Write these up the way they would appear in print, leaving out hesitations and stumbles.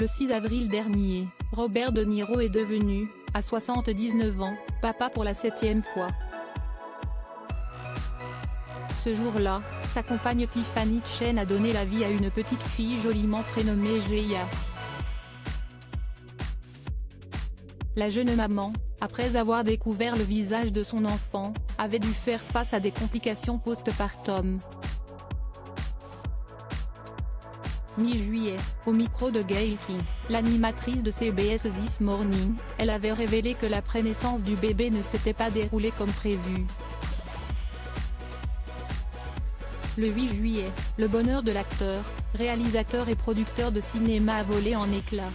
Le 6 avril dernier, Robert De Niro est devenu, à 79 ans, papa pour la 7e fois. Ce jour-là, sa compagne Tiffany Chen a donné la vie à une petite fille joliment prénommée Gia. La jeune maman, après avoir découvert le visage de son enfant, avait dû faire face à des complications post-partum. Mi-juillet, au micro de Gayle King, l'animatrice de CBS This Morning, elle avait révélé que la prénaissance du bébé ne s'était pas déroulée comme prévu. Le 8 juillet, le bonheur de l'acteur, réalisateur et producteur de cinéma a volé en éclats.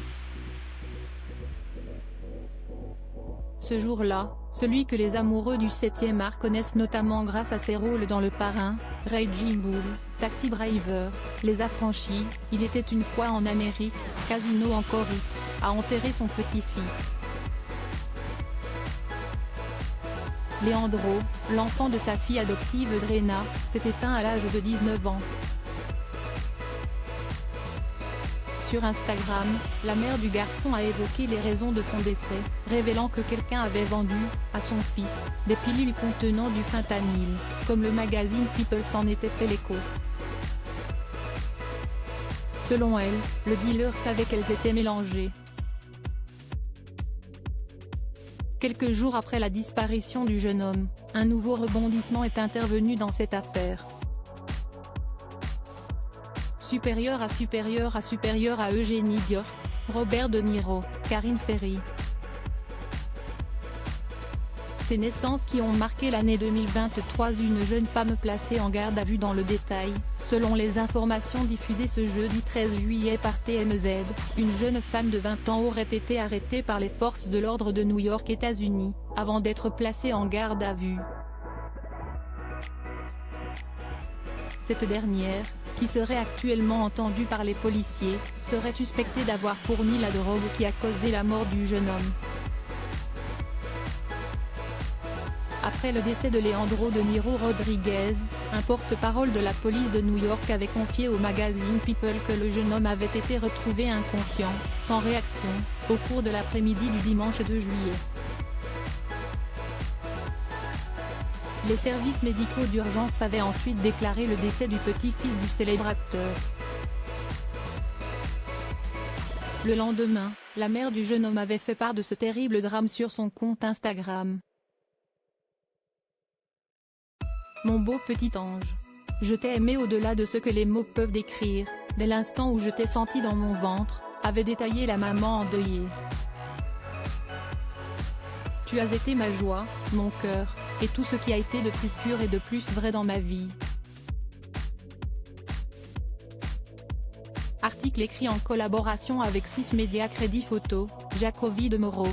Ce jour-là, celui que les amoureux du 7e art connaissent notamment grâce à ses rôles dans Le Parrain, Raging Bull, Taxi Driver, Les Affranchis, Il était une fois en Amérique, Casino en Corée, a enterré son petit-fils. Leandro, l'enfant de sa fille adoptive Drena, s'est éteint à l'âge de 19 ans. Sur Instagram, la mère du garçon a évoqué les raisons de son décès, révélant que quelqu'un avait vendu, à son fils, des pilules contenant du fentanyl, comme le magazine People s'en était fait l'écho. Selon elle, le dealer savait qu'elles étaient mélangées. Quelques jours après la disparition du jeune homme, un nouveau rebondissement est intervenu dans cette affaire. Supérieur à Eugénie Dior, Robert De Niro, Karine Ferry. Ces naissances qui ont marqué l'année 2023, une jeune femme placée en garde à vue dans le détail. Selon les informations diffusées ce jeudi 13 juillet par TMZ, une jeune femme de 20 ans aurait été arrêtée par les forces de l'ordre de New York, États-Unis, avant d'être placée en garde à vue. Cette dernière, qui serait actuellement entendue par les policiers, serait suspectée d'avoir fourni la drogue qui a causé la mort du jeune homme. Après le décès de Leandro De Niro Rodriguez, un porte-parole de la police de New York avait confié au magazine People que le jeune homme avait été retrouvé inconscient, sans réaction, au cours de l'après-midi du dimanche 2 juillet. Les services médicaux d'urgence avaient ensuite déclaré le décès du petit-fils du célèbre acteur. Le lendemain, la mère du jeune homme avait fait part de ce terrible drame sur son compte Instagram. Mon beau petit ange. Je t'ai aimé au-delà de ce que les mots peuvent décrire, dès l'instant où je t'ai senti dans mon ventre, avait détaillé la maman endeuillée. Tu as été ma joie, mon cœur, et tout ce qui a été de plus pur et de plus vrai dans ma vie. Article écrit en collaboration avec 6 médias. Crédit photo, Jacoby de Moreau.